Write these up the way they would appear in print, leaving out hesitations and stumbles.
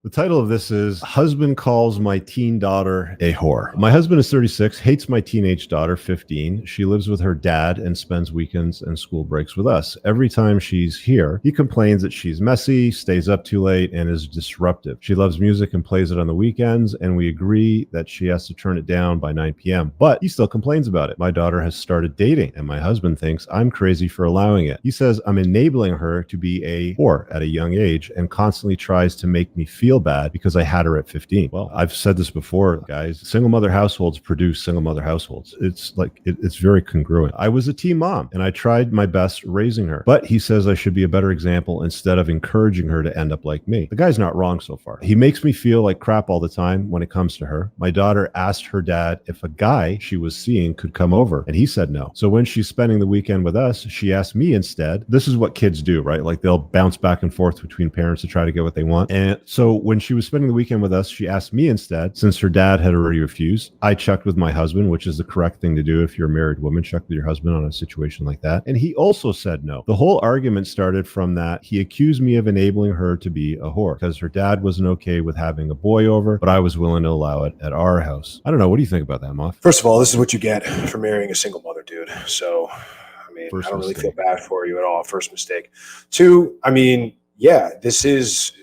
The title of this is Husband Calls My Teen Daughter a Whore. My husband is 36, hates my teenage daughter, 15. She lives with her dad and spends weekends and school breaks with us. Every time she's here, he complains that she's messy, stays up too late, and is disruptive. She loves music and plays it on the weekends, and we agree that she has to turn it down by 9 p.m., but he still complains about it. My daughter has started dating, and my husband thinks I'm crazy for allowing it. He says I'm enabling her to be a whore at a young age and constantly tries to make me feel bad because I had her at 15. Well, I've said this before, guys. Single mother households produce single mother households. It's like, it's very congruent. I was a teen mom and I tried my best raising her, but he says I should be a better example instead of encouraging her to end up like me. The guy's not wrong so far. He makes me feel like crap all the time when it comes to her. My daughter asked her dad if a guy she was seeing could come over, and he said no. So when she's spending the weekend with us, she asked me instead. This is what kids do, right? Like they'll bounce back and forth between parents to try to get what they want. And so when she was spending the weekend with us, she asked me instead, since her dad had already refused. I checked with my husband, which is the correct thing to do if you're a married woman. Check with your husband on a situation like that. And he also said no. The whole argument started from that. He accused me of enabling her to be a whore because her dad wasn't okay with having a boy over, but I was willing to allow it at our house. I don't know. What do you think about that, Moff? First of all, this is what you get for marrying a single mother, dude. So, I mean, I don't really feel bad for you at all. First mistake. Two, I mean, yeah, this is...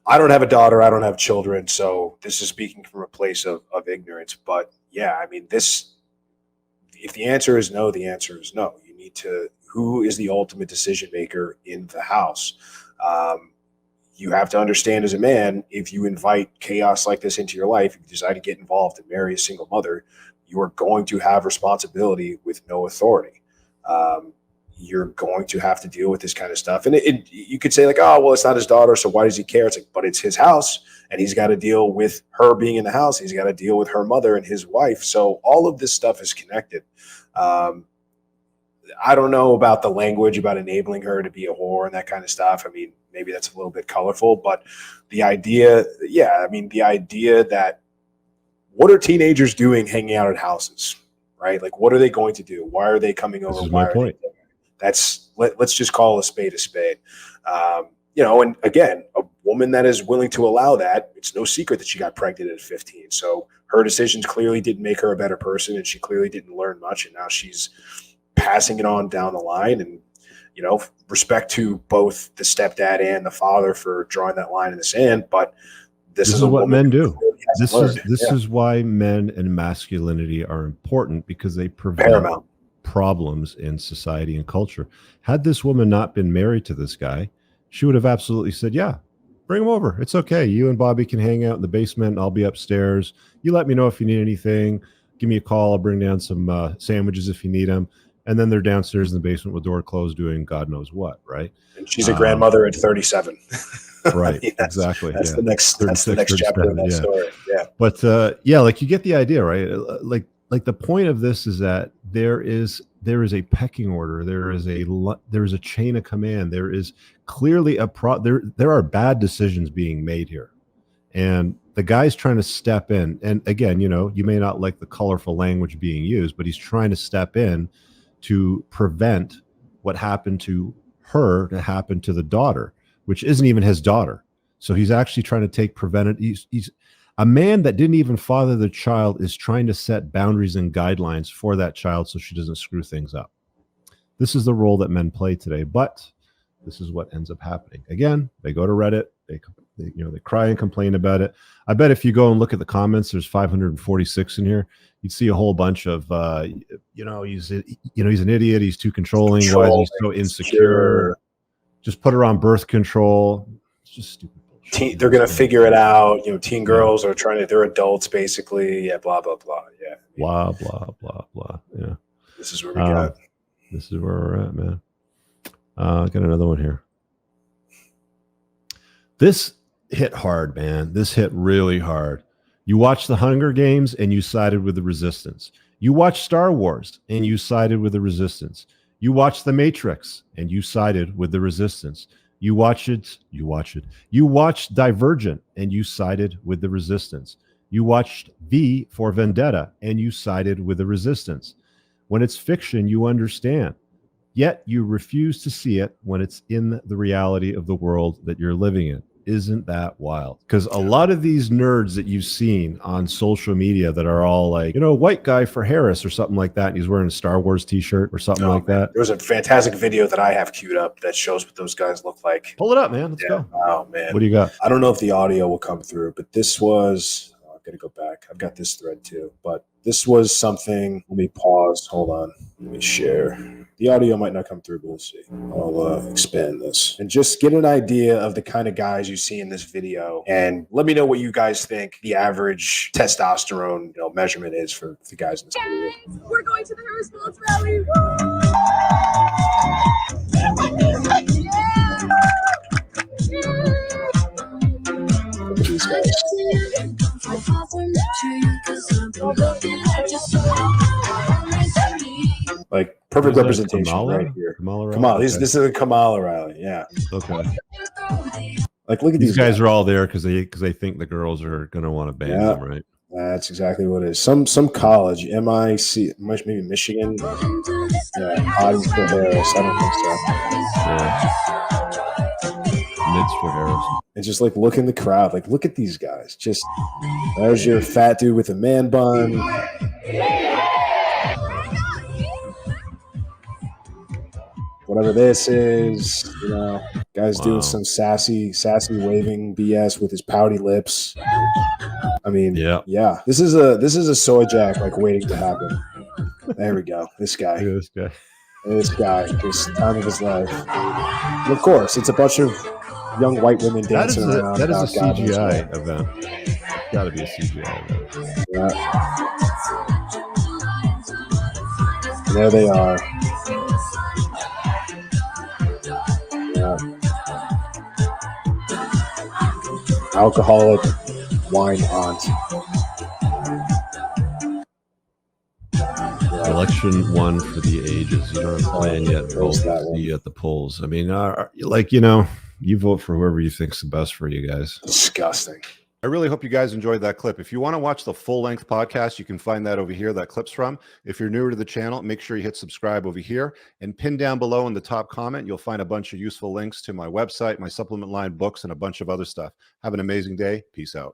I don't have a daughter. I don't have children. So this is speaking from a place of ignorance. But yeah, I mean, if the answer is no, the answer is no. You need to, who is the ultimate decision maker in the house? You have to understand as a man, if you invite chaos like this into your life, if you decide to get involved and marry a single mother, you are going to have responsibility with no authority. You're going to have to deal with this kind of stuff. And you could say like, oh, well, it's not his daughter, so why does he care? It's like, but it's his house, and he's got to deal with her being in the house. He's got to deal with her mother and his wife. So all of this stuff is connected. I don't know about the language about enabling her to be a whore and that kind of stuff. I mean, maybe that's a little bit colorful, but the idea, the idea that what are teenagers doing hanging out at houses, right? Like, what are they going to do? Why are they coming over? This is my point. Let's just call a spade a spade. And again, a woman that is willing to allow that, it's no secret that she got pregnant at 15. So her decisions clearly didn't make her a better person, and she clearly didn't learn much. And now she's passing it on down the line. And, respect to both the stepdad and the father for drawing that line in the sand. But this is what men do. This is why men and masculinity are important, because they prevent problems in society and culture. Had this woman not been married to this guy, she would have absolutely said, yeah, bring him over. It's okay. You and Bobby can hang out in the basement. I'll be upstairs. You let me know if you need anything. Give me a call. I'll bring down some sandwiches if you need them. And then they're downstairs in the basement with door closed doing God knows what, right? And she's a grandmother at 37. Right. Exactly. That's the next chapter of that story. Yeah. But like you get the idea, right? Like the point of this is that there is a pecking order. There is a chain of command. There is clearly there are bad decisions being made here. And the guy's trying to step in. And again, you may not like the colorful language being used, but he's trying to step in to prevent what happened to her to happen to the daughter, which isn't even his daughter. So he's actually trying to take preventive. He's a man that didn't even father the child is trying to set boundaries and guidelines for that child so she doesn't screw things up. This is the role that men play today, but this is what ends up happening. Again, they go to Reddit, they cry and complain about it. I bet if you go and look at the comments, there's 546 in here. You'd see a whole bunch of, he's an idiot. He's too controlling. Why is he so insecure? Just put her on birth control. It's just stupid bullshit. They're going to figure it out. Teen girls are they're adults basically. Yeah. Blah, blah, blah. Yeah. Blah, blah, blah, blah. Yeah. This is where we got. This is where we're at, man. Got another one here. This hit hard, man. This hit really hard. You watched the Hunger Games and you sided with the Resistance. You watched Star Wars and you sided with the Resistance. You watched The Matrix and you sided with the Resistance. You watched Divergent and you sided with the Resistance. You watched V for Vendetta and you sided with the Resistance. When it's fiction, you understand. Yet you refuse to see it when it's in the reality of the world that you're living in. Isn't that wild? Because a lot of these nerds that you've seen on social media that are all like, white guy for Harris or something like that, and he's wearing a Star Wars t-shirt or something like that. There's a fantastic video that I have queued up that shows what those guys look like. Pull it up, man. Let's go. Oh, man. What do you got? I don't know if the audio will come through, but this was, I've got to go back. I've got this thread too, but this was something. Let me pause. Hold on. Let me share. The audio might not come through, but we'll see. I'll expand this and just get an idea of the kind of guys you see in this video, and let me know what you guys think the average testosterone measurement is for the guys in this video. We're going to the Harris Bullets rally. Look at these guys. Like perfect representation right here. Kamala. This is a Kamala rally. Yeah. Okay. Like, look at these guys are all there because they think the girls are going to want to ban them, right? That's exactly what it is. Some college, MIC, maybe Michigan. Yeah, Hodges for Harris. I don't think so. Yeah. Mids for Harris. And just like look in the crowd, like look at these guys. Just there's your fat dude with a man bun. Whatever this is, guys doing some sassy waving BS with his pouty lips. I mean, yeah. This is a soy jack like waiting to happen. There we go. This guy. This time of his life. And of course, it's a bunch of young white women dancing around. That is a CGI event. It's got to be a CGI event. Yeah. There they are. Alcoholic wine aunt. Election one for the ages. You don't have a plan yet. We'll see you at the polls. I mean, you vote for whoever you think's the best for you guys. Disgusting. I really hope you guys enjoyed that clip. If you want to watch the full-length podcast, you can find that over here, that clip's from. If you're newer to the channel, make sure you hit subscribe over here. And pinned down below in the top comment, you'll find a bunch of useful links to my website, my supplement line books, and a bunch of other stuff. Have an amazing day. Peace out.